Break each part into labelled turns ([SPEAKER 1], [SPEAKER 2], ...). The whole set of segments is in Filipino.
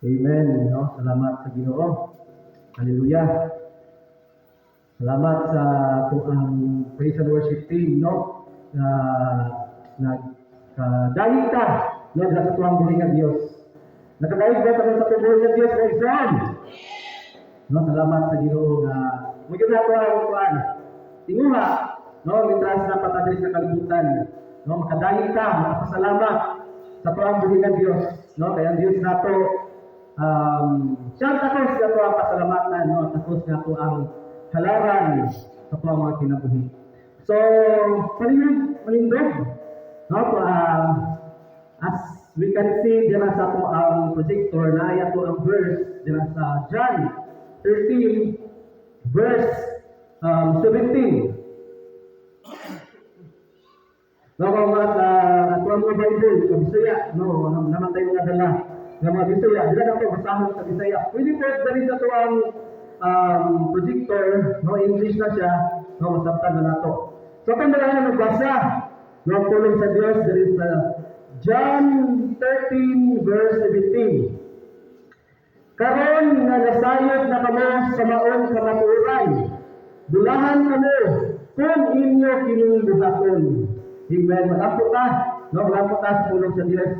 [SPEAKER 1] Amen. No? Salamat sa Ginoo. Hallelujah. Salamat sa tuang praise and worship team, no? Na nagkadali ka, no? Sa tuang buhay ng Diyos. Nakadali ba sa tubuhay ng Diyos, o Islam? No? Salamat sa Ginoo na muli na ito ang kuwan. Tinguha, no? Mitras na patadali sa kalibutan. No? Makadali ka, makapasalamat sa tuang buhay ng Diyos. No? Kaya ang Diyos na ito, siyang takos na ito ang pasalamatan, no? Takos na ito ang halaran sa mga kinabuhi. So, palindog, no? As we can see, dira sa ito ang projector na ito ang verse dira sa John 13, verse 17. No, at ang mga Bible, sa Bisaya, no, naman tayo mga dala ng mga Bisaya, dila na ito basahon sa Bisaya. Pwede po dali sa ito ang projector, no, English na siya, no, masabtan na nato. So, kung na nagbasa, no, tulong sa Diyos, there is John 13, verse 17. Karon nga nasayod na kamo sa maong kamatuoran, bulahan kamo kung inyo kinubuhaton. Amen. Mag-apo ta, no, mag-apo ta sa tulong sa Diyos.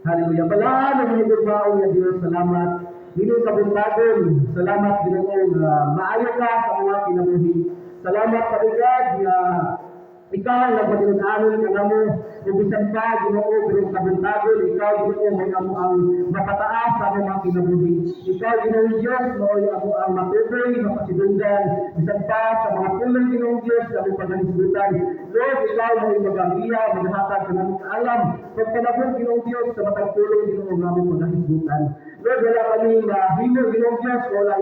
[SPEAKER 1] Hallelujah. Balaan ang mga gurbaon ng Diyos. Salamat. Dino kabuntagon. Salamat Ginoo maayo ka sa mga kinabuhi. Salamat Panginoon na ikaw nagpatinudanon ka namo ug bisan pa Ginoo pero kabuntagon ikaw Ginoo may amo ang makataas sa mga kinabuhi. Ikaw Ginoo Diyos mo'y amo ang matutoy mapasidunggan bisan pa sa mga tulong Ginoo Diyos sa among paghisgutan. Lord, ikaw mo'y magabiya maghatag ka namong alam pagpanabog Ginoo Diyos sa matag tulong Ginoo nga among paghisgutan. Lord, wala kami mahimo Ginoo Diyos, wala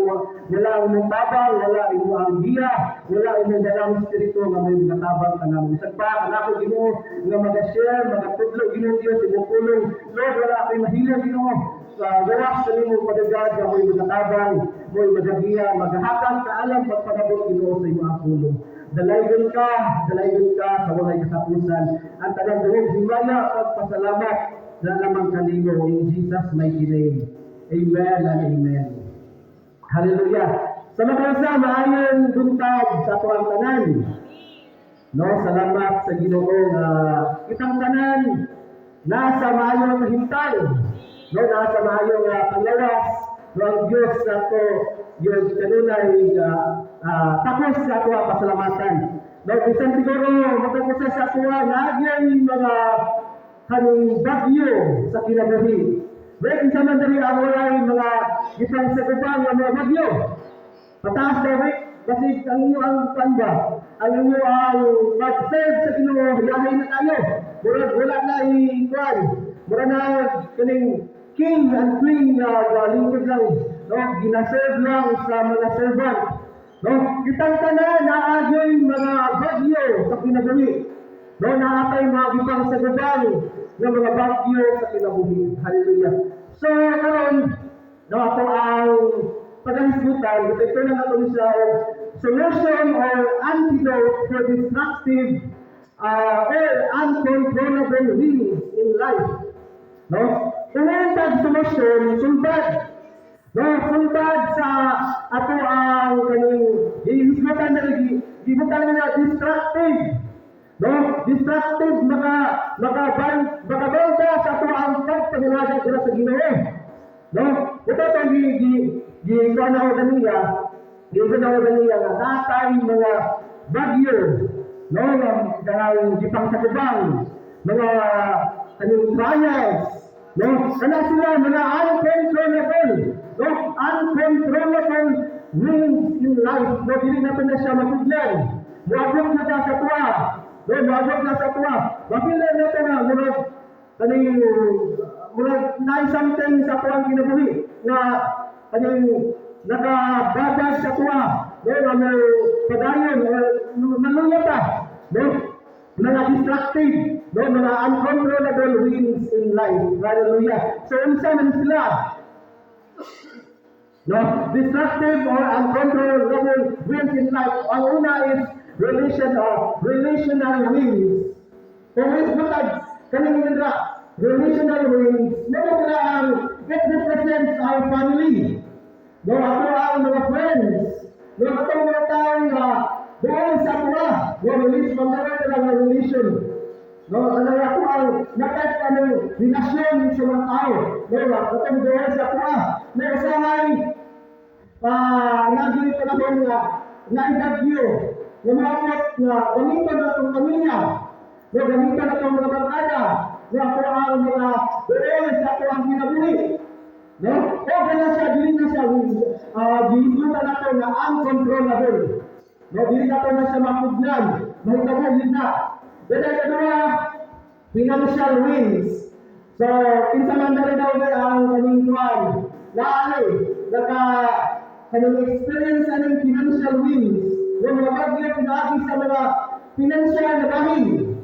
[SPEAKER 1] imong tabang, wala imong biya, wala imong dalang espiritu nga may natabang ka namo. Bisan pa kanako Ginoo nga mag-share, magtudlo Ginoo Diyos imong tulong. Lord, wala kay mahilo Ginoo. Gawas sa imong padagad nga may natabang, may magabiya, maghatag ka alam pagpanabot Ginoo sa imong tulong. Dalaygon ka sa walay kasapusan. Ang tagang duhog himaya pagpasalamat na lamang kanimo in Jesus' mighty name. Amen and amen. Hallelujah. Sa makansa, maayong buntag sa ato ang tanan. No, salamat sa Ginoo nga kitang tanan nasa maayong hintay. No, nasa maayong panglawas. No, ang Diyos sa ato, yung kanunay tapos sa ato ang pasalamatan. No, bisan siguro magkakusa sa ato nagyay mga kaning bagyo sa kinabuhi. Break sa man dali ang walay mga isang sagupang ng mga bagyo. Pataas na break, kasi ang inyo ang panda, ang inyo ang mag-serve sa Ginoo, hiyahay na tayo. Wala na i-kwan, wala na kaning king and queen na lingkod lang, no? Ginaserve lang sa mga servant. No? Kitang tanan na agay mga bagyo sa kinabuhi. No, naatay mga gipang sa gubang ng mga bagyo sa kinabuhi. Hallelujah. So, karon, no, ako ang paghisgutan, ito na nato sa solution or antidote for destructive or uncontrollable winds in life. No? Kung ang solution, sulbad. No, sulbad sa ato ang kaning ihisgutan na gibutan na destructive. No, destructive makabanda sa ato ang pagpangalaga sila sa Ginoo. No, ito itong gikuan ako kanina nga natay mga bagyo, no, ng gipang sa kubang, mga kaning trials, no, kana sila mga uncontrollable, no, uncontrollable winds in life, no, dili na na siya matudlan, muabot na sa tuwa. Then, wagod na sa tuwa. Mapilan na ito nga, murag na-something sa tuwang kinabuhi na nakabagag sa tuwa. Then, padayon, maluya pa. Mga destructive, mga uncontrollable winds in life. Hallelujah. So, unsa man sila? Destructive or uncontrollable winds in life. Ang una is relational wings. Kung is butag, kaning nindra, relational wings, meron na ang it represents our family. No, ako ang mga friends. No, atong mga tao nga doon sa kuha. No, release from the word ng relation. No, ano ako ang nakat anong relasyon sa mga tao. No, atong doon sa kuha. No, usahay naging panahon nga naibagyo. Lumapot na gamitan na itong pamilya. No, gamitan na itong mga barkada. No, ako ang mga doon sa ako ang kinabuhi. No? O kaya siya, dili na siya, gihilutan nato na uncontrollable. No, dili nato na siya mapugnan, mahitawagin na. Then ay kadua, financial wins. So, kinsa man dali daw ang kaning kuan. Laali, kaning experience aning financial wins. No, mga bagyo pinagi sa mga financial na bahin.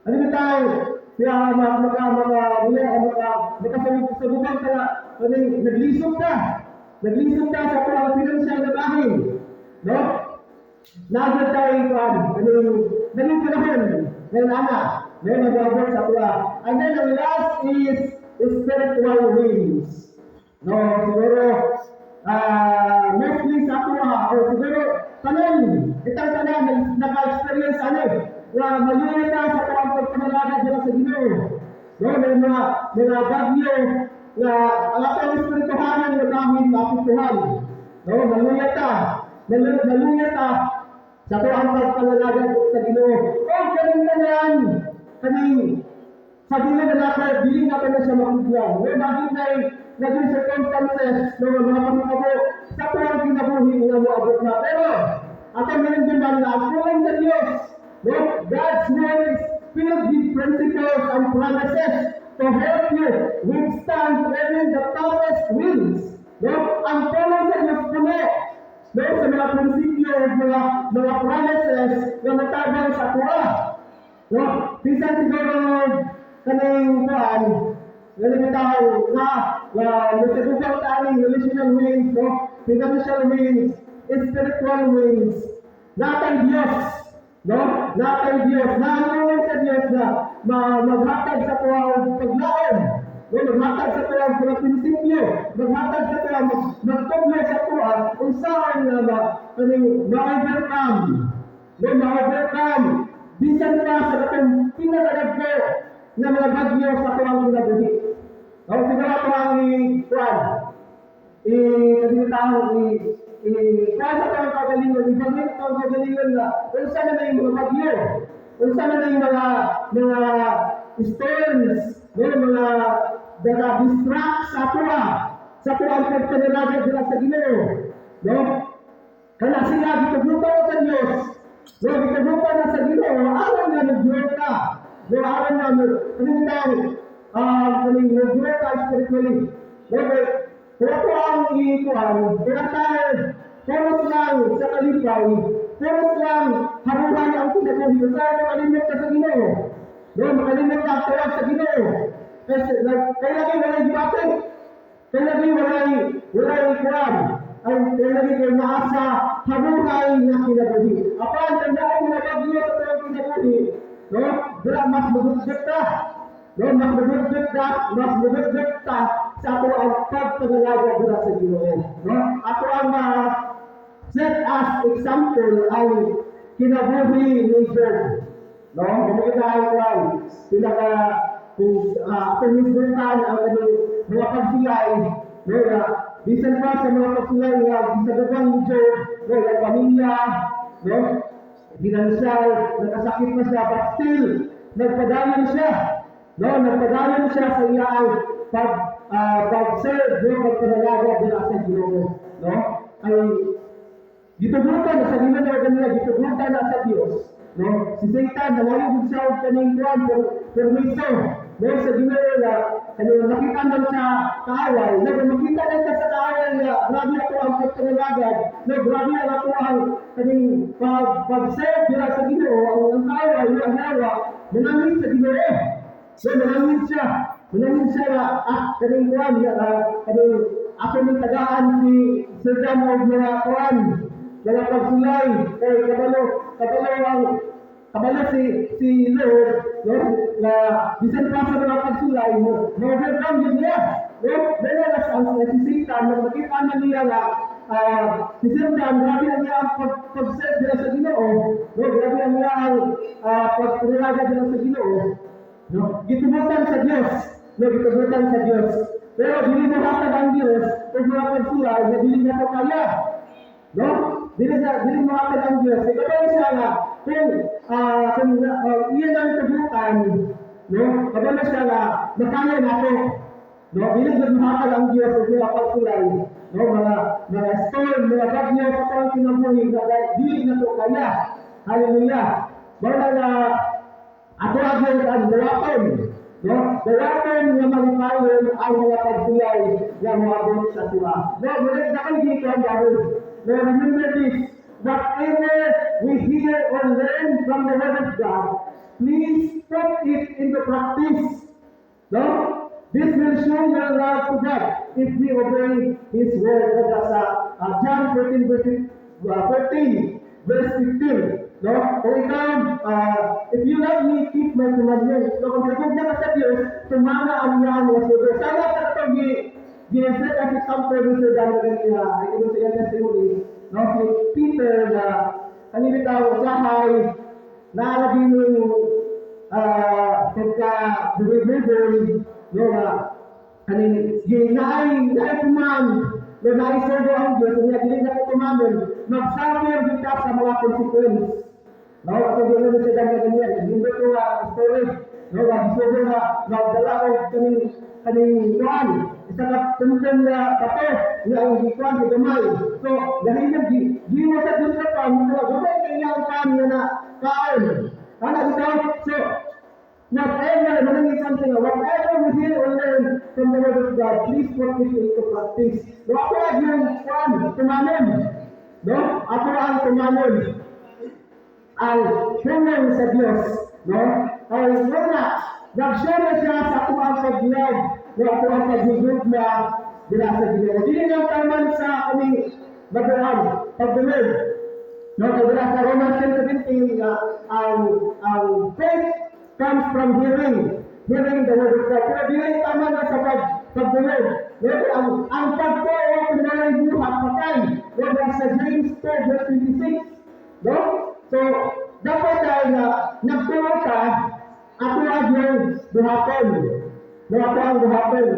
[SPEAKER 1] Ano ba tayo? Kaya nakasabubang ka na, naglisod ka sa mga financial na bahin. No? Nagad tayo ikuan, naging panahon, ngayon ana, ngayon nag-abot sa kuha. And then the last is spiritual wings. No, siguro, mostly sa kuha, o siguro, itang tanan, naka-experience na maluwi ka sa parang pagpamalaga dyan sa Ginoo. No, may mga bagyo na ang atang espirituhanan na namin mapituhan. No, maluwi ka sa parang pagpamalaga sa Ginoo. O, kaning sa Ginoo na nakabiling natin na siya makuglan. No, bagay na naging circumstances, no, mga pamilya sa parang kinabuhi na moabot na. Pero, atang nalindiman na ang kulay sa Diyos. No, God's word is filled with principles and promises to help you withstand even the toughest winds. No, ang tulong sa Diyos puno. No, sa mga prinsipyo at mga promises na natagal sa kuha. No, bisan siguro kaning kuhan, galing tao na nasagugaw taaning relational wings, no, financial wings, spiritual wings, natay Diyos. No? Natay Diyos, nahanungan sa Diyos na maghatag sa tuwang paglaon. No? Maghatag sa tuwang mga prinsipyo. Maghatag sa tuwang magtugay sa tuwang kung saan ma-overcome. No? Ma-overcome. Bisan pa sa katong pinagagagpo na mga bagyo sa tuwang kinabuhi. No? Siguro ito ang i-kuwan. Kaya sa mga kagalingan, ibagay ang kagalingan na kung saan na yung mga bagyo, kung saan na yung mga storms, mga distract sa tuwa ang pagpanalagay nila sa Ginoo. No? Kaya sila, gitagutan na sa Diyos. No? Gitagutan na sa Ginoo, araw na nag-grow ka. No? Araw na nag-grow ka spiritually. No? Kaya po ang iikuhan, puros lang sa kalipay, puros lang haruhan ang kinabuhi. Kaya makalimot ka sa Ginoo. No, makalimot ka tawag sa Ginoo. Kaya lagi walay debate. Kaya lagi walay ikuhan. Kaya lagi kayo maasa haruhan na kinabuhi. Apan, tandaan mo na bagyo sa tawag kinabuhi. No, dila mas magugsit ka. No, mas magugsit ka sa ato ang pagpangalaga dira sa Ginoo. No? Ato ang set as example ang kinabuhi ni Job. No? Kumikita ang kung hisbuntan ang mga pagsilay, no? Bisan pa sa mga pagsilay nga gisabagan ni Job, no? Ang pamilya, no? Financial, nakasakit na siya, but still, nagpadayon siya. No? Nagpadayon siya sa iyang pag-serve, no? Pagpanalaga dira sa Ginoo. No? Ay gitugutan na sa Ginoo kanila, gitugutan na sa Dios. No? Si Satan nawayog siya og kaning kuan permiso. No, sa Ginoo na nakita man sa kaaway, makita na sa kaaway na grabe ako ang pagpanalaga, no, grabe ako ang kaning pag-serve dira sa Ginoo, ang kaaway ang hawa, manangin sa Ginoo. So manangin siya na kaning kuan kaning ako ng tagaan si Satan og mga kuan, mga pagsulay, kay kabalo si Lord, no, na bisan pa sa mga pagsulay mo, overcome yun niya. No, dahil si Satan, nang makita na niya nga, si Satan, grabe ang niya ang pag-set nila sa Ginoo, no, grabe ang niya ang pag-purilaga nila sa Ginoo, no, gitubutan sa Diyos, no, gitubutan sa Diyos. Pero dili mo hatag ang Diyos, kung mga pagsulay, na dili na ito kaya. No? Dili mo hatag ang Diyos. Ikaw siya nga, kung iyan ang tubutan, no? Kabalo siya nga, nakaya na ito. No? Dili mo hatag ang Diyos, kung mga pagsulay, no? Mga storm, mga bagyo, sa pang kinabuhi, dili na ito kaya. Hallelujah. Bawala na, ako agad ang dawapon. No? Dawapon nga malipayon ang mga pagsulay nga mga buhok sa tuwa. No? Muli na kayo dito ang gawin. No? Remember this. Whatever we hear or learn from the Word of God, please put it into practice. No? This will show your love to God if we obey His Word. That's John 14, verse 15. No? O ikaw, if you love me, keep my commandments. So kung nagugna ka sa Diyos, tumama ang iyang mga sugo. Sana sa ito, ginaset as example dito sa dami kanina, ay ito sa iyang testimony, no? Si Peter na kanina tao, sahay, naalagin yung pagka-buhay-buhay, no? Kanina, naay command, no, naiservo ang Diyos, kaya hindi na po tumamon, mag-suffer din ka sa mga consequence. No, ako din naman sa dami ganyan, hindi ko story, no, nagsubo na, nagdala ko kaning kuhan, isa na tuntun na bato, na ang hikuan sa gamay. So, dahil na, di mo sa dun sa pan, gabay kayo ang pan na kaon. Ano ito? So, whatever, manangin something, whatever we hear or learn from the Word of God, please put it into practice. No, ako lang yung kuhan, tumanon. No, ako ang tumanon. Ang human sa Diyos, no? Ay muna, nag-share siya sa ako ang pag-love, no? Ako ang pag-hugod na dila sa Diyos. Hindi lang taman sa aming bagaan, pag-believe. No? Kaya sa Romans 10:17, ang faith comes from hearing the Word of God. Pero hindi taman na sa pag-believe. No? Ang pagtuo, pinalay buhat, patay. No? Sa James 4, verse 26. No? So, dapat tayo na nagtuwa ka, ako ang yung buhaton. No, ako ang buhaton.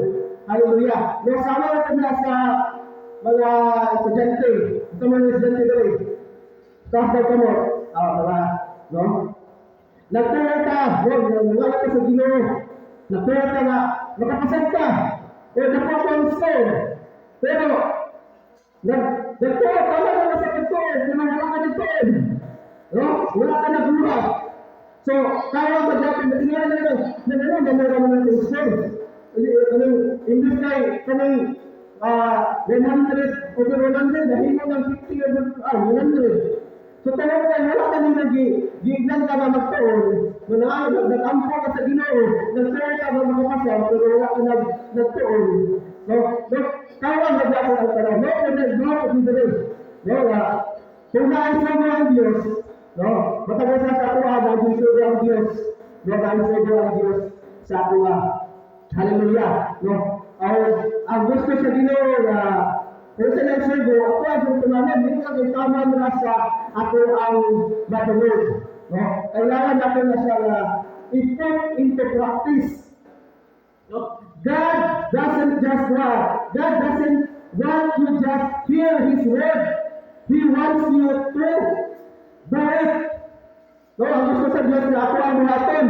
[SPEAKER 1] Hallelujah. No, sama natin na sa mga estudyante. Sa mga estudyante doon. Tapos ka mo, no? Nagtuwa ka, wala ka sa Ginoo. Nagtuwa ka na, makapasad ka. O nakakonso. Pero, nagtuwa ka na sa katuwa, sinamala ka dito. No? Wala ka na buhat. So, kaya mag-yapin, natingan na gano'n, gano'n naman ng sir. Imbis kanang 100, over 100, dahil mo ng 50 over 100. So, talaga wala ka nang nag-gignan ka na magtaon, nag-ampo ka sa Ginoo, nag-share ka na makapasya, pero wala ka nagtaon. So, kaya mag-yapin ang tanong, no, nag-gawin ko dito rin. No, kung naisama mo ang Diyos, no, matagal sa tuwa, nag-isuro ang Diyos, no, nag-isuro ang Diyos sa tuwa. Hallelujah. No, ang gusto sa Ginoo na kung sa nag-isuro, ako ang tumanan, hindi ka tama na sa ako ang matulog. No, kailangan natin na siya i-put into practice. No, God doesn't just want you just hear His word. He wants you to do it. No, ang gusto sa Diyos na ako ang buhaton.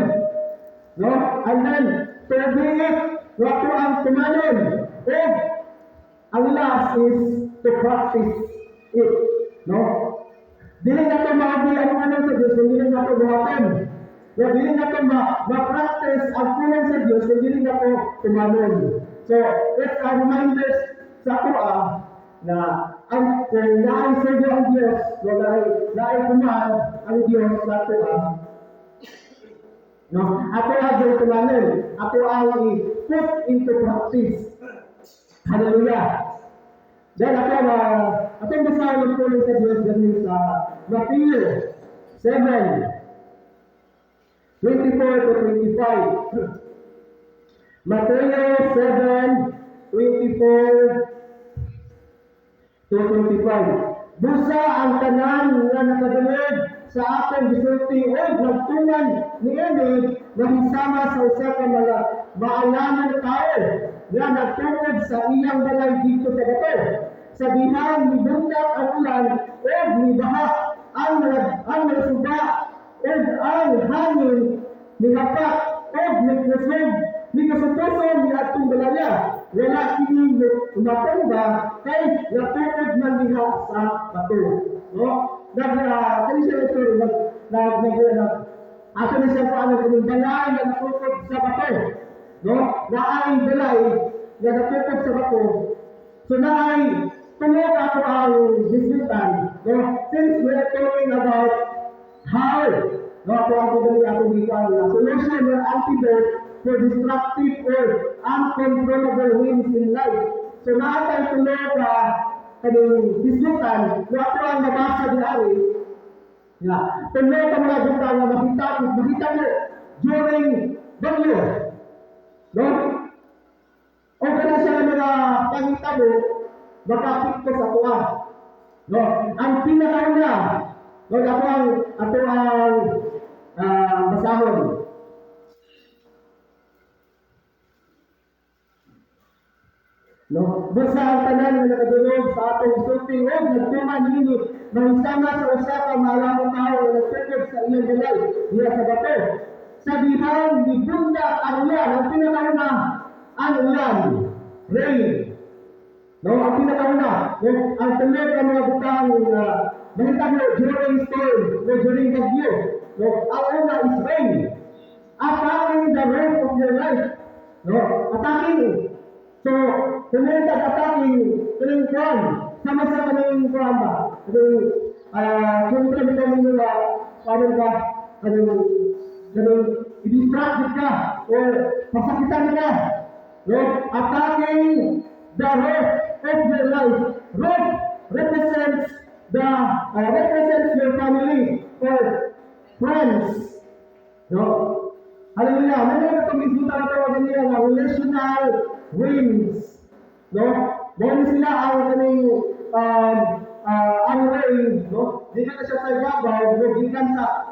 [SPEAKER 1] No, and then, to do it, no, ako ang tumanon. And, ang last is to practice it. No? Dili na ito ano sa Diyos, kung dili na ito buhaton. No, dili na ito ma-practice ang kulang sa Diyos, kung dili na ito tumanon. So, it's a reminder sa ako na ang kung naiservo ang Diyos, naikumahal ang Diyos sa ito no? Ako ang Diyos tumanon, ako ang i-put into practice. Hallelujah! Dahil atong basahin ng tulong sa Diyos ganun sa Matthew 7:24 to 25. Matthew 7:24 24-25. Busa ang tanan nga nakadulog sa atong gisulti o nagtungan niini nahisama sa usa ka mga maalamang tao nga nagtungod sa iyang balay dito sa bato. Sa dihang nibundak ang ulan o nibaha ang mga suba o ang hangin nihapak o nikusupuson ni atong balaya. Wala kini umatumba kay natukod man diha sa bato. No? Kani siya story ato na siya paano kung balay na natukod sa bato. No? Naay balay na natukod sa bato. So naay tulog ako ang bisnitan. No? Since we are talking about how ako ang pagdali ako dito ang solution or antidote for destructive or uncontrollable winds in life. So naatay tulog kaning bisnitan na ako ang nabasa di ari. Tulog ang mga butang na makita mo during bagyo. No? O kaya siya mga pangita mo makapit ko sa tuwa. No? Ang pinakauna, no, ato ang basahon. No? Busa ang tanan nga nakadulog sa atong sulting o nagtuman nini mahisama sa usa ka maalamang tao nga nagtukod sa iyang balay diha sa bato. Sa dihang nibunda ang ulan, ang pinakauna ang ulan, rain. No, ang pinakauna, ang tulog ng mga butang nakita mo during storm, during bagyo. No, ang una is rain. Attacking the roof of your life. No, attacking. So, kung attacking, kung kwan, sama sa kanyang kwan ba? Kung kami nila, paano ba, i-distract ka, o pasakitan ka. No, attacking the roof of your life. Roof represents your family or friends. No? Hallelujah. May mga pag-isuta na tawagan nila na relational winds. No? Dahil sila ang kaning ang rain. No? Di ka na siya sa babaw. No? Di ka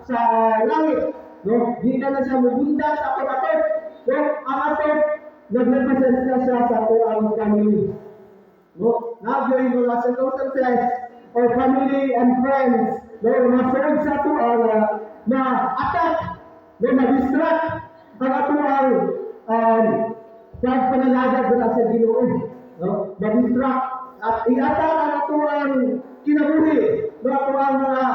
[SPEAKER 1] sa langit. No? Di ka na siya mabunda sa atot. No? Ang atot, nag-represent na siya sa ang family. No? Now, during mga circumstances or family and friends, no, masunod sa ito ang ma-attack, no, ma-distract ang ito ang pagpanalaga doon sa Ginoo. No? Ma-distract at i-attack ang ito ang kinabuhi, no, ito ang mga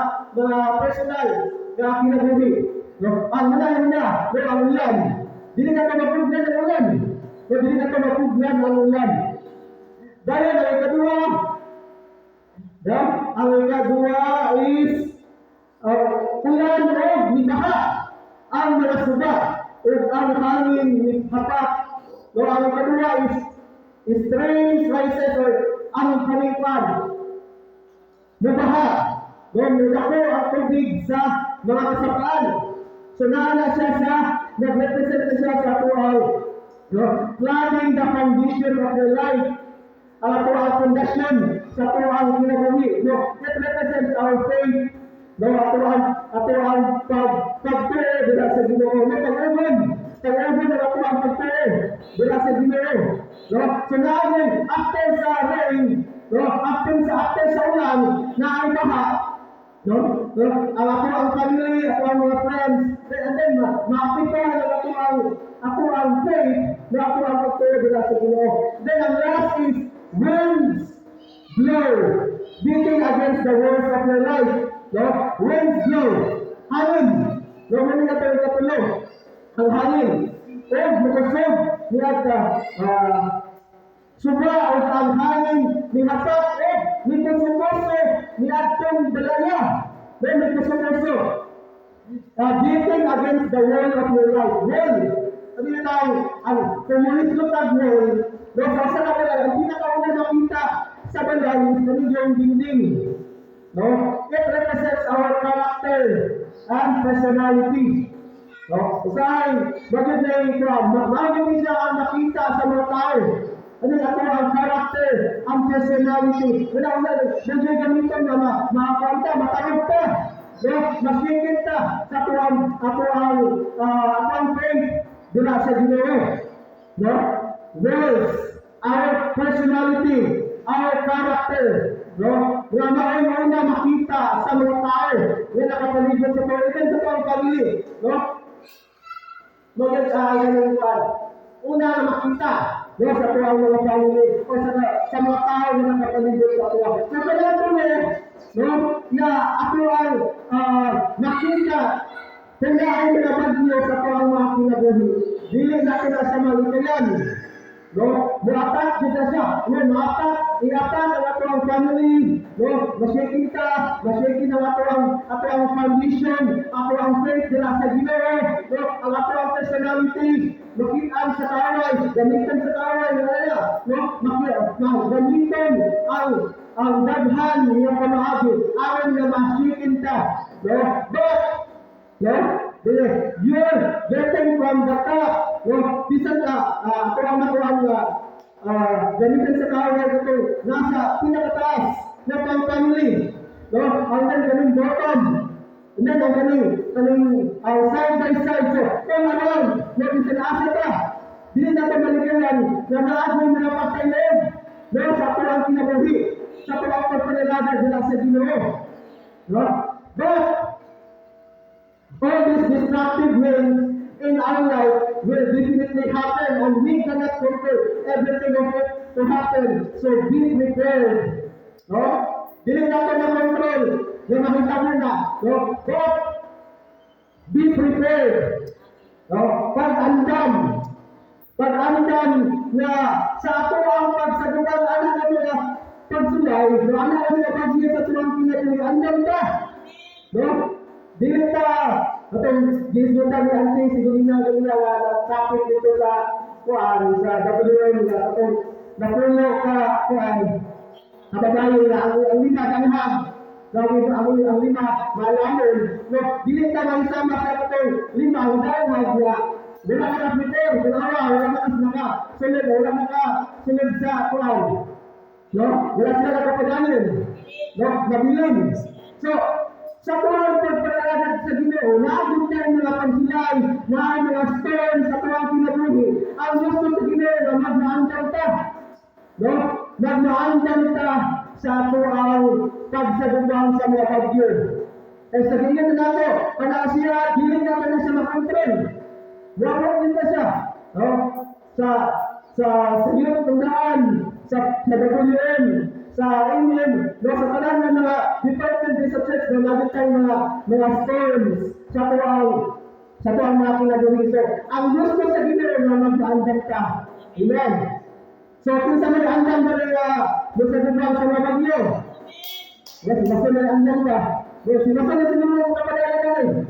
[SPEAKER 1] personal na kinabuhi. No? Ang manahin na, no, ang ulan. Dili ka mapuglan ang ulan. No, dili ka mapuglan ang ulan. Dahil ang ikadua, ang ikadua is ulan o nibaha ang mga suba o ang hangin nihapak. No, ang ikadua is streams, rises or ang panipan. Nibaha. No, nilako ang tubig sa mga kasapaan. So naala siya sa nag-represent na siya sa tuwaw. No, flooding the foundation of your life. Ang ato ang fondasyon sa ato ang kinabuhi. No, it represents our faith. No, ato ang pagtuo dila sa Ginoo. No, pag-uban na ato ang pagtuo dila sa Ginoo. No, so namin after sa rain, no, after sa ulan, na ay baha. No, ang ato ang family, ato ang mga friends, and then maapitahan ato ang faith, na ato ang pagtuo dila sa Ginoo. Then ang last is winds blow, beating against the walls of your life. No? Winds blow. Hangin. No, mali na tayo katulo. Ang hangin. O, makasog. Niyat subra o ang hangin. Nihatak. O, nikusukoso. Niyat tong balaya. O, nikusukoso. Beating against the wall of your life. Wall. Sabi na tayo, ang kumulislutag wall. No, sa kanila, ang pinakauna nakita sa balay is yung dingding. No? It represents our character and personality. No? Usahay, bakit na yung crowd? Magiging siya ang nakita sa mga tao. Ano ato ang character, ang personality. Una-una, nagagamitan na makakanta, matanong ta. No, masigit ta sa ato ang faith dila sa Ginoo. No? Words, our personality, our character. No? Nga mauna makita sa mga tao na nakapaligid sa tao, even sa tao pamilya. No? Maganda sa ganun pa. Una na makita, no, sa tuwang mga pamilya o sa mga tao na nakapaligid sa tuwang. Sa panahon no, na ako ang makita kung na ay mga bagyo sa tuwang mga kinabuhi. Dili natin na sa malikayan. No, muatak kita siya. No, muatak, iatak ang ato ang family. No, masyakin ang ato ang foundation, ato ang faith nila sa Ginoo. No, ang ato ang personality. Makitaan sa kaway, gamitan sa kaway, no, gamitan ang daghan ng pamahagi. Aron na masyakin ta. No, but, no, you're getting from the top. No, bisan ka, gamitin sa kaway ito, nasa pinakataas na pang-family. No, ang ganun bottom. And then ang ganun side by side. So, kung ano lang, na bisan asa ka, hindi natin maligayan na naad mo mga pagkailin. No, sa ito ang kinabuhi, sa ito ang pagpanalaga nila sa Ginoo. No, but, all these destructive winds in our life will definitely happen and we cannot control everything of it to happen. So be prepared. No? Dili natin na control. Na makita mo na. No? But be prepared. No? Pag-andam na sa ato ang pagsagutan anak na mga pagsulay, no? Anak na mga pagsiya sa tuwang pinatuloy, andam ka. No? Dili ta atong gisgutan ni Auntie Sigurina ganina nga topic dito sa WM nga atong napuno ka kababayan na ang lima kanhag ang lima malamon. No, dili ta maisama sa atong lima ang dawag nga wala ka kapiter, wala ka sunod sa kuwan. No, wala sila kapadayon. No, nabilin. So, sa tuwang pagpalagad sa Ginoo, naabot tayo mga pansilay, na mga storm sa tuwang kinabuhi. Ang gusto sa Ginoo na magmaandam ta. No? Magmaandam ta sa tuwang pagsagubang sa mga bagyo. Eh sa ganyan na nato, panasiya, hiling naman na sa makontrol. Wawag din na siya. No? Sa iyong tundaan, sa WM, sa England, no, sa tanan ng mga department sa church na naging tayo mga storms sa tuwang mga kinabuhi. So, ang gusto sa Ginoo na mag-andam ka. Amen. So, kung sa may andam ba rin magsagumbang sa mga bagyo? Yes, basta may andam ka. Yes, sinasa na sinunod ang kapadala.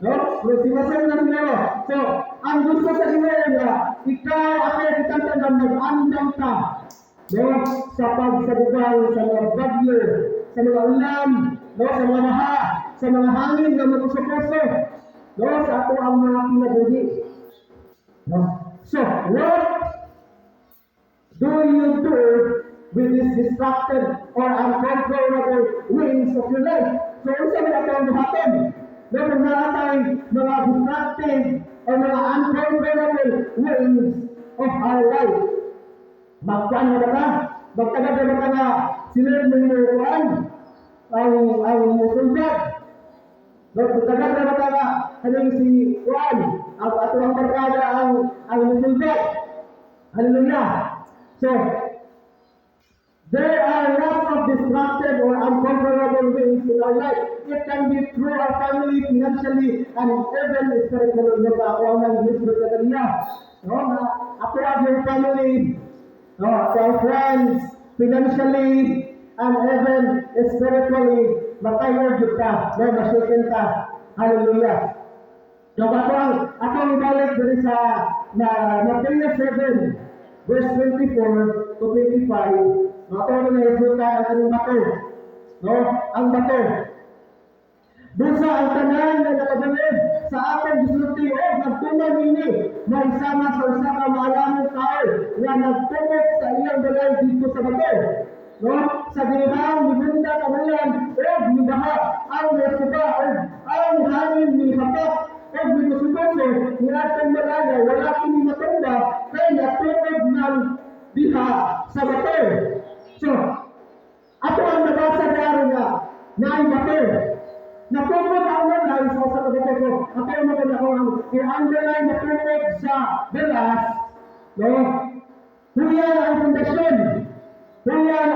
[SPEAKER 1] No? Yes, sinasa na sinunod. So, ang gusto sa Ginoo na ikaw at kitang tandang mag-andam ka. No, sa pagsagubang sa mga bagyo, sa mga ulan, no, sa mga baha, sa mga hangin na magsususo, no, sa ato ang mga kinabuhi. No? So, what do you do with this distracted or uncontrollable winds of your life? So, unsa man ato ang buhaton? No, kung naatay mga distracted or mga uncontrollable winds of our life. Magkuhan mo na ka? Magtagad na ba ka sila ng kuhan? Ang musulbat? Magtagad na ba ka anong si kuhan? Ang atuang barkada ang musulbat? Hallelujah! So, there are lots of destructive or uncontrollable things in our life. It can be through our family, financially, and even spiritually. Ako ang nag-use na kanina. No, ako ang your family, no, to our friends, financially, and even spiritually, matayod yun ka, no, masukin ka. Hallelujah. So, ako ibalik dito sa Matthew 7, verse 24 to 25. Matawag na resulta ang ating bato. No? Ang bato. Dosa ang tanan na nakabalib sa ating gisulti o nagtuman ini na isama sa usa ka maalamang tao nga nagtukok sa iyang balay dito sa bato. No? Sa ginahang nibunda kanayan o nibaha ang nasuba o ang hangin ni hapak o minusuboso ni atong malaya wala kini matumba kaya natukod ng diha sa bato. So, ato ang nabasa daro nga naay bato. Natukod ang walay sa usa ka bato ko. Ato ang maganda ko ang walay natukod sa belas. No? Huyan ang pundasyon. Huyan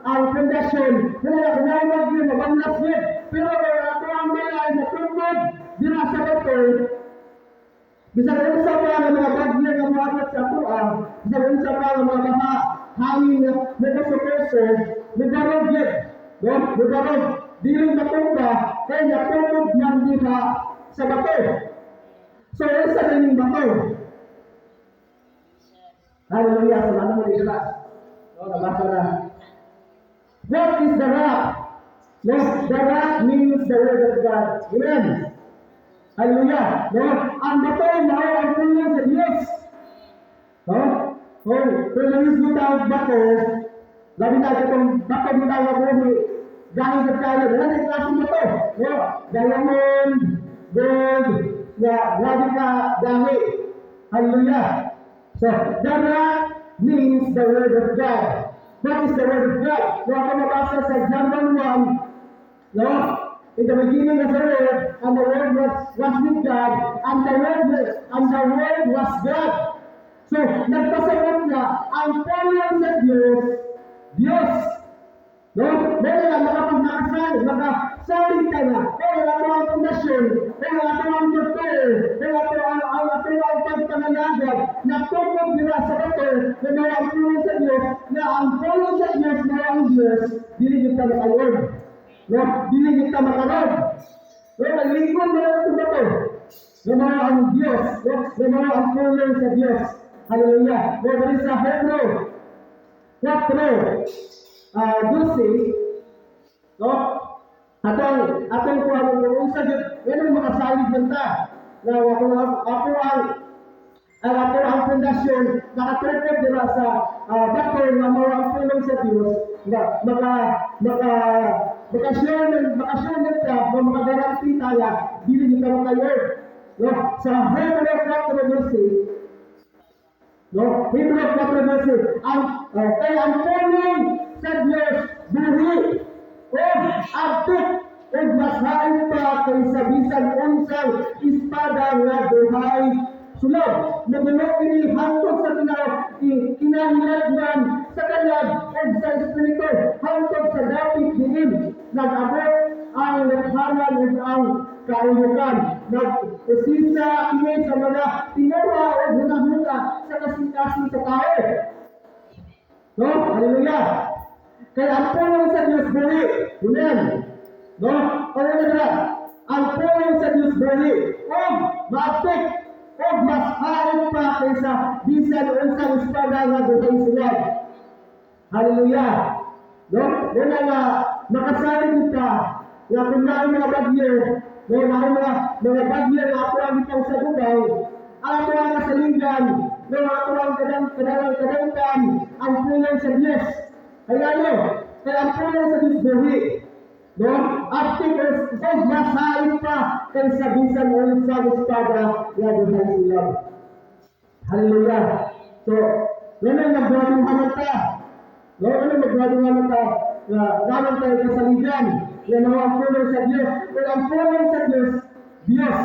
[SPEAKER 1] ang pundasyon. Huyan ang kunawag yun, mabanlas yun. Pero ato ang walay natukod dira sa bato. Bisag unsa pa nga mga bagyo nga moabot sa atoa, bisag unsa pa nga mga baha, hangin nga nagasukoso, mugarog yun. No? Mugarog. Dili matumba, kaya natukod ng diha sa bato. So, unsa na yung bato? Hallelujah, sa manang mo dito. No, nabasa na. What is the rock? No, the rock means the word of God. Amen. Hallelujah. No, ang bato na ang tulong sa Diyos. No? Oh, kung nangis mo tawag bato, labi tayo itong bato mo tawag buhi. Dahil sa tayo, wala na klaseng bato. No, diamond, gold, labi ka, dahi. Hallelujah. So, the rock means the word of God. What is the word of God? Kung ako mabasa sa John 1:1, no? In the beginning of the word, and the word was with God, and the word was God. So, nagpasabot na ang tulong sa Diyos. No? Dahil lang makasalit ka na. Dahil lang ang pundasyon, dahil lang ang doktor, dahil ang pagpangalagan, natukog nila sa bato, na may ang tulong sa Diyos, na ang tulong sa Diyos na ang Diyos, dili kita makalog. No? Dili kita makalog. No? Naglingkod na lang sa bato, na may ang Diyos, no? Na may ang tulong sa Diyos. Hallelujah. No? Dali sa Hebrew 4:12, no? Atong kuha ng usa jud, ngano makasalig man ta. Na ako ang pundasyon nakatukod dira sa bato nga mao ang tulong sa Dios. Bakasyon ta mo makagaranti tayo dili ni ka makayo. No? Sa Hebrew 4:12, no? Hebrew 4:12, kaya ang tulong sa Diyos buhi o abot o masahin pa kaysa bisan unsang espada nga duhay sulod. Nagulog ini hangtod sa kinahilagman sa kalag o sa espiritu hangtod sa dapit diin. Nag-abot ang naghanan ug ang kaayukan. Nag-usisa ini sa mga tinuwa o hunahuna sa kasing-kasing sa tao. No? Hallelujah. Kaya ang tulong sa Diyos buhi. Amen. No? Kaya na ang tulong sa Diyos buhi. O maatik. O mas hain pa kaysa bisan unsang espada nga duhay sulod. Hallelujah. No? Wala nga makasaling ka nga kung naay mga bagyo, no? Mga bagyo nga ako ang itaw sa gubaw, ako ang kasalingan, no? Ako ang kadangkan, ang tulong sa Diyos. Kaya ang tulong sa Diyos buhi. No? Active o masahin pa kaysa bisan unsang espada nga duhay sulod. Hallelujah. So, ganun nagbaduhan ta. No? Ano magbaduhan ta? Naman tayo kasaligan. Yan ang tulong sa Diyos. Pero ang tulong sa Diyos.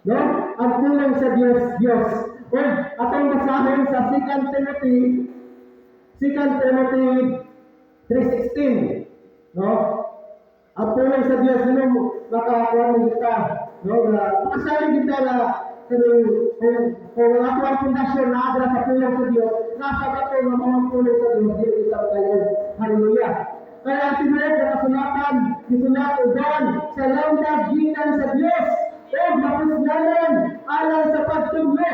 [SPEAKER 1] No? Ang tulong sa Diyos. O, atong basahin sa 2 Timothy 3:16. No? Ang tulong sa Diyos, makakuha ng kita. No? Makasaling kita na kung ako ang pundasyon na adra sa tulong sa Diyos, nasa bato na mga tulong sa Diyos, hindi kita tayo. Hallelujah. Kaya ang tinuod na kasulatan, isulat o doon, sa langkad ginan sa Diyos, o mapusnalan, alang sa pagtuglo.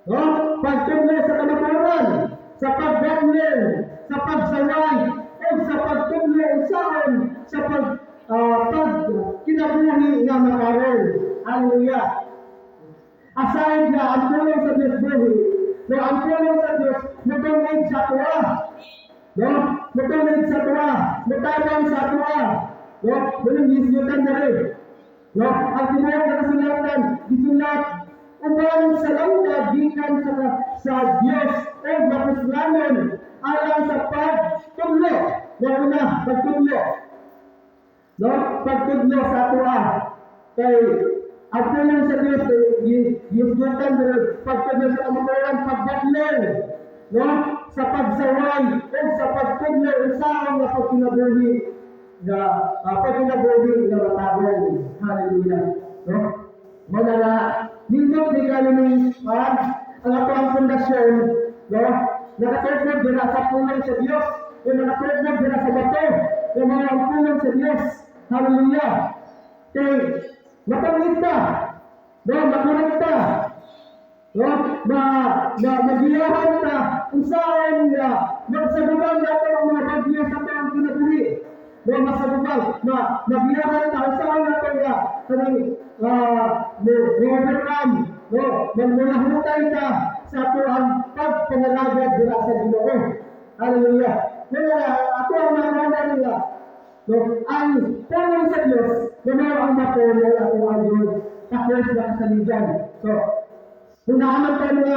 [SPEAKER 1] No? Pagtuglo sa kamaturan, sa pagganyan, sa pagsaway, o sa pagtuglo usahan, sa kinabuhi nga makaroon. Hallelujah. Aside na ang tulong sa Diyos buhi, No, ang pulong sa Dios nagtungod sa tuwa. No, nagtungod sa tuwa, nagtabang sa tuwa. No, walang gisgutan na rin. No, ang tinuod na kasulatan, gisulat upang sa langkad gikan sa Dios o mapuslanon alang sa pagtudlo. No, una, pagtudlo. No, pagtudlo sa tuwa. Kay ang pulong sa Diyos, gisgutan na rin, pagtudlo sa kamatayan, pagbatlan. No, sa pagsaway o sa pagtudlo, usahan na pagkinabuhi na pagkinabuhi na matagong. Hallelujah. No? Mga na, nindot ni Kalini, ang ato ang pundasyon, no? Nakatugod din sa pulong sa Diyos, yung nakatugod din sa bato, yung mga ang pulong sa Diyos. Hallelujah. Kaya, matamit ka, no? Makulit ka, no? Magiyahan ka, usahan ka, magsaguban natin ang mga bagyo sa taong kinabuhi. No, masagubal, magiyahan ka, usahan natin ka, overcome, no, manahutay ka sa ato ang pagpangalagad dira sa Ginoo. Hallelujah. Kaya ato ang mga nila, no, ang pulong sa Diyos, na ang mapulong ato ang Diyos, tapos na kasaligan. So, kung naaman tayo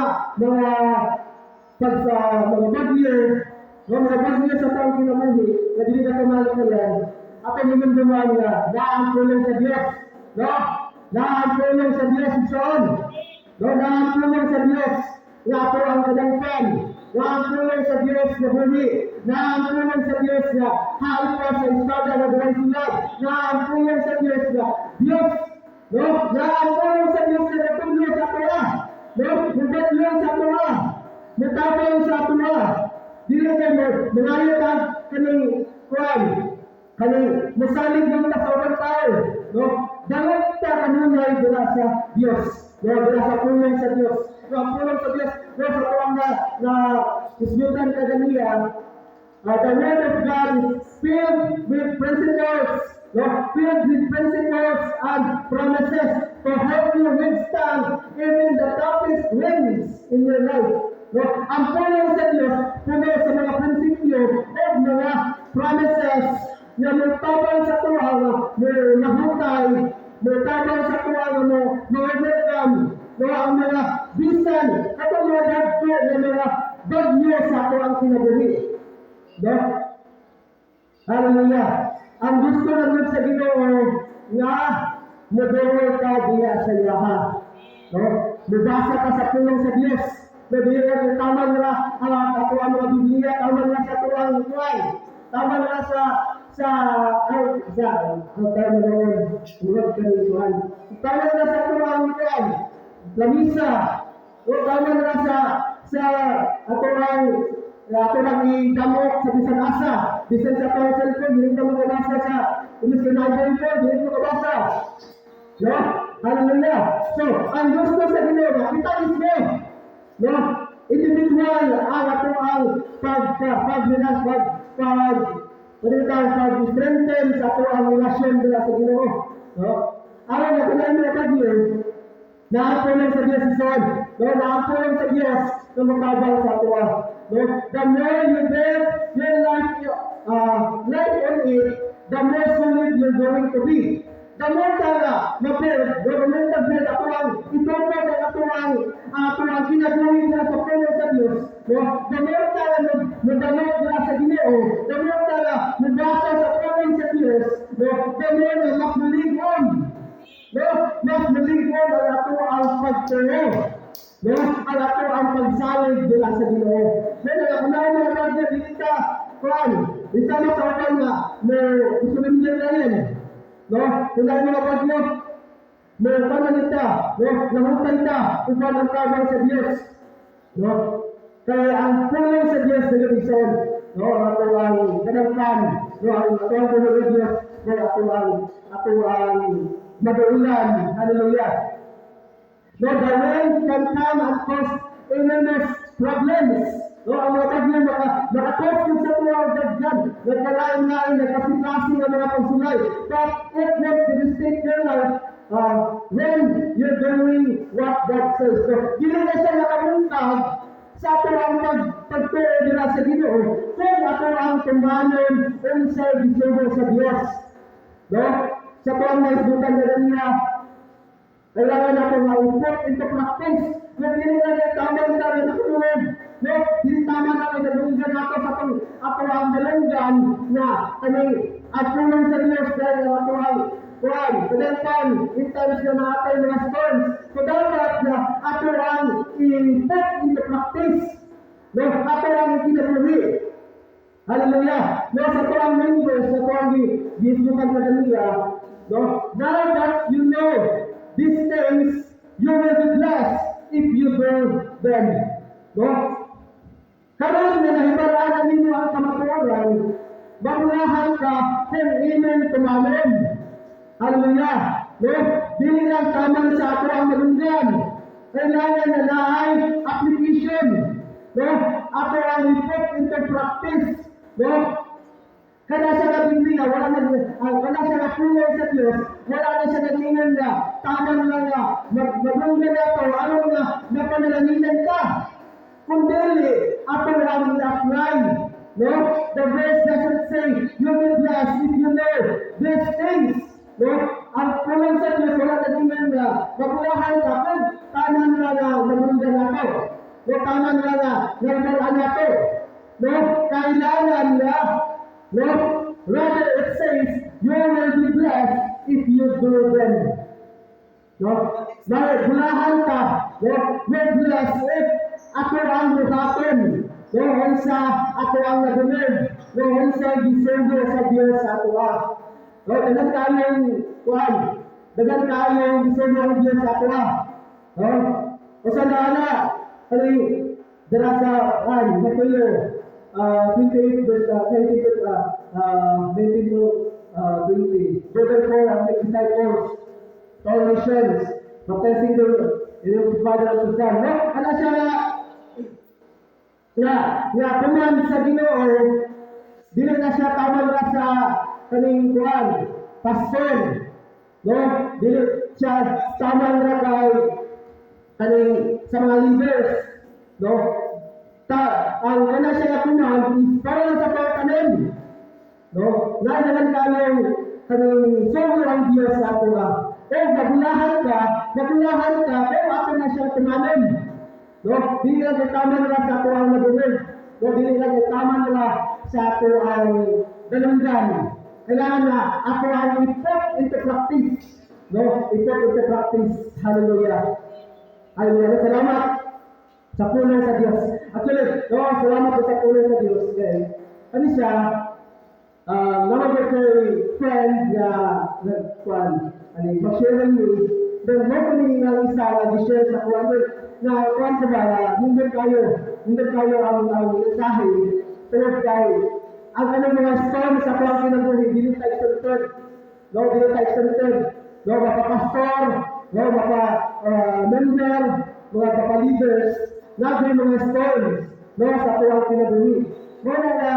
[SPEAKER 1] mga bagyo, mga bagyo sa taong kinabuhi, na dili na tumalik na yan, at ang minumduman nga, ang pulong sa Diyos. No? Ang pulong sa Diyos, Son. No? Ang pulong sa Diyos, na ato ang kadangkan. Ang pulong sa Diyos na buhi. Ang pulong sa Diyos na haipa sa istada na buhay silay. Ang pulong sa Diyos na Diyos. No? Ang pulong sa Diyos na natulong sa ato. No? Nagatulong sa ato. Natabang sa ato. Dili kayo, manayot ang kaning kuwan, kaning masalig ng kasawang tao, no? Dapat ta kanunay dira sa Dios, no? Dira sa pulong sa Dios, no? Ang pulong sa Dios, no? Sa tuwang na isbutan ka ganiya, the word of God is filled with principles, no? Filled with principles and promises to help you withstand even the toughest winds in your life. No, ang pulong sa Diyos, puno sa mga prinsipyo o mga promises na magtabang sa tuwang nahutay, magtabang sa tuwang overcome, no, ang mga bisan at ang mga dagko na mga bagyo sa tuwang kinabuhi. No? Hallelujah. Ang gusto naman sa Ginoo nga modoro ka diya sa ilaha. No? Mubasa ka sa pulong sa Diyos. Nabira ng tama nila ang ato ang mga Biblia, tama nila sa tuwang kuwan, tama nila sa tama nila sa tuwang kuwan, lamisa, o tama nila sa ato ang ikamok sa bisan asa, bisan sa tawang cellphone, hindi ka makabasa sa inis ka na-iPhone ko, hindi ka makabasa. No? Hallelujah. So, ang gusto sa Ginoo, kita ismo. No, individual ang ato ang pag-strengthen sa ato ang relasyon dila sa Ginoo. No, aron na kung ano kagyo, naapulong sa Diyos si Son. No, naapulong sa Diyos na makabal sa ato. No, the more you live your life on it, the more solid you're going to be. The more tala, government of God, ato ang itupad ang ato ang kinabuhi na sa pulong sa Diyos. No, the more tala nadamot na sa Ginoo, the more tala nabasa sa pulong sa Diyos, no, the more na mas maligon. No, mas maligon ang ato ang pagtuo. No, ang ato ang pagsalig dila sa Ginoo. Kaya nakunahin mo na rin, hindi ka, isa mo sa upan na, gusto ninyo na rin. No, kung dahil mga bagyo, may pananita, no, namutan ka, upang ang tabang sa Diyos. No, kaya ang pulong sa Diyos na gabison, no, ato ang kadangkan, no, ato ang pulong sa Diyos, no, ato ang madaulan, hallelujah. No, the rain can come and cause enormous problems. No, ang mga bagyo nakakos kung sa tuwang dagdag, nagkalain-lain, nagkasing-kasing ang mga pagsulay. But it won't devastate your life when you're doing what God says. So, hindi na siya nakamuntag sa ato ang pagtuo nila sa Ginoo, kung ato ang tumanon unsay gisugo sa Dios. No? Sa tuwang naisbutan na niya, kailangan nato ma-put into practice. Kung hindi na tama na rin nakulunod, no? Hindi tama na rin nalunggan nato sa ato ang dalanggan na at tulong sa Diyos dahil ato ang kadalpan in times na natin mga storms. So dapat na ato ang i-put into practice. No? Ato ang kinabuhi. Hallelujah! No, sa ito ang members, sa ito ang gisbukan sa kanila, no? Now that you know these things, you will be blessed if you do them. No? Karon na nahibalaan ninyo ang kamatuoran, bagulahan ka kung inyong tumanon. Hallelujah! No? Dili lang taman sa ato ang malunggan. Kailangan na naay application. No? Ato ang i-put into practice. No? Kada sa kabindiya, wala na, kada sa kapulong sa Diyos, wala na siya nagingan na, taman lang na, maglunggan na ito, ano na, napanalangin ka. Kung dili, ato ang i-apply. No? The verse doesn't say, you will bless if you know these things. No? Ang pulong sa Diyos, wala nagingan na, magulahan ka, kung taman lang na, maglunggan na ito. No? Taman lang na, nagdalaan na ito. No? Kailangan na, no? Rather it says, you will be blessed if you do them. No? Dahil gulahan ka, no? You're blessed if ako ang buhaton. No? Hansa ako ang nagunin. No? Hansa gisugo sa Diyos sa ato. No? Dagan kayong kuhan. Dagan kayong gisugo ang Diyos sa ato. No? O sa nana, dara sa Matthew 28 verse 19 to 20. Therefore, and make disciples, all nations, baptizing them in the name of the Father and the Son. No? Ano siya na tuman sa Ginoo, dili na siya tama na sa kaning kuan, pastor. No? Dili siya tama na kay kaning sa mga leaders. No? Ang kana siya natunan is para sa pagtanim. No? Nadalan kayong kaning sogo ang Diyos sa ato ka. Nagulahan ka, pero ako na siya tumanim. No? Dili lang tama nila sa ato ang nabunin. No? Dili lang tama nila sa ato ang dalanggan. Kailangan na ako ang i-put into practice. No? I-put into practice. Hallelujah. Hallelujah. Salamat sa puno sa Diyos. Actually, no, salamat po sa puno sa Diyos. Okay? Ano siya? Naman ko kay friend na nagkuhan. Mag-share ng news. Then, mo ko ni nga isa na-share sa kuhan. Na kuhan ko ba, hindi kayo ang mensahe. Pero kayo, ang mga storm sa kuhan kinabuhi, dili tayo extended. No, dili tayo extended. No, baka pastor, no, baka member, mga baka leaders, naging mga storms, no, sa tuwang kinabuhi. Muna na,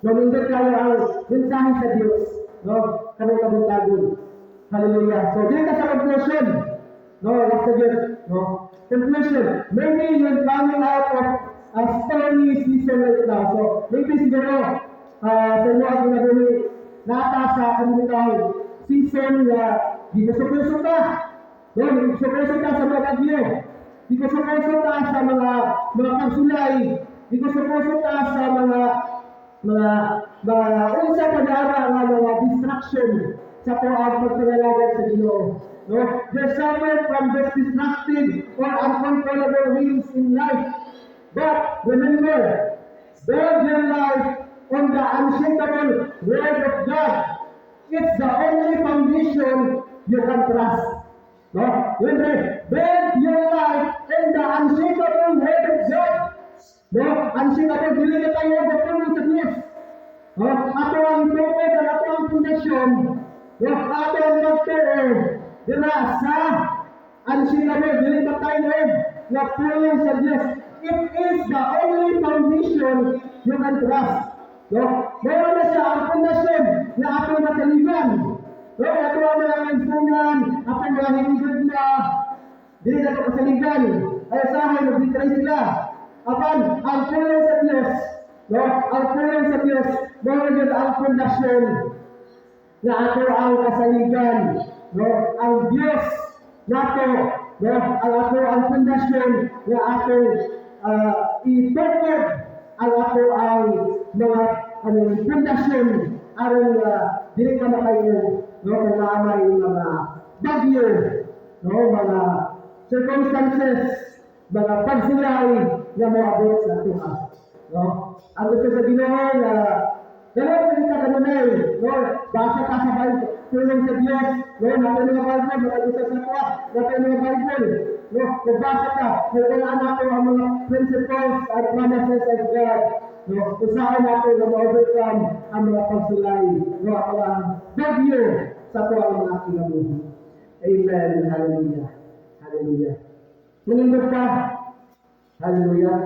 [SPEAKER 1] mamindot kayo ang mensahe sa Diyos, no, kaming kabuntagon. Hallelujah. So, dito ka sa conclusion, no, what's the Diyos, no, conclusion. Maybe you're coming out of a stormy season right now. So, maybe siguro, sa inyo ang kinabuhi, nata sa kanilang season na di ko supuso ka, no, di ko supuso ka sa mga bagyo. Di ko supuso ka sa mga pagsulay. Di ko supuso ka sa mga unsa pag-aara nga mga distraction sa pagpapalagad sa Ginoo. No? They suffer from these destructive or uncontrollable winds in life. But remember, build your life on the unshakable word of God. It's the only foundation you can trust. No? Build your life in the unshakable word of God. No? Unshakable, dili na tayo magpapulong sa Diyos. No? Ato ang tupid, ato ang pundasyon. No? Ato ang magtuo. Dila sa unshakable, dili na tayo magpulong sa Diyos. It is the only foundation you can trust. No? Meron na siya ang pundasyon na ato mataligan. No, ato ang mga kansunan, ato mga hinigod na, dili na ito kasaligan, ay usahay, mag-betray sila. Apan, ang pulong sa Diyos, no? Ang pulong sa Diyos, mga yun ang pundasyon na ato ang kasaligan, no? Ang Diyos nato, no? Ang ato ang pundasyon na ato itukod ang ato ang mga pundasyon aron dili ka makayo, no? Kung naamay mga bagyo, no? Mga circumstances, mga pagsulay na moabot sa tuha. No? Ang gusto sa Ginoo na dalawa pa ka kanunay, no? Basa ka sa Bible, tulong sa Diyos, no? Natin mga Bible, makagisa sa kuha, natin mga Bible, no? Magbasa ka, kailangan natin ang mga principles and promises of God, no? Usahan natin na ma-overcome ang mga pagsulay, no? Ang mga bagyo sa tuwang mga kinabuhi. Amen. Hallelujah. Hallelujah. Menindog ka. Hallelujah.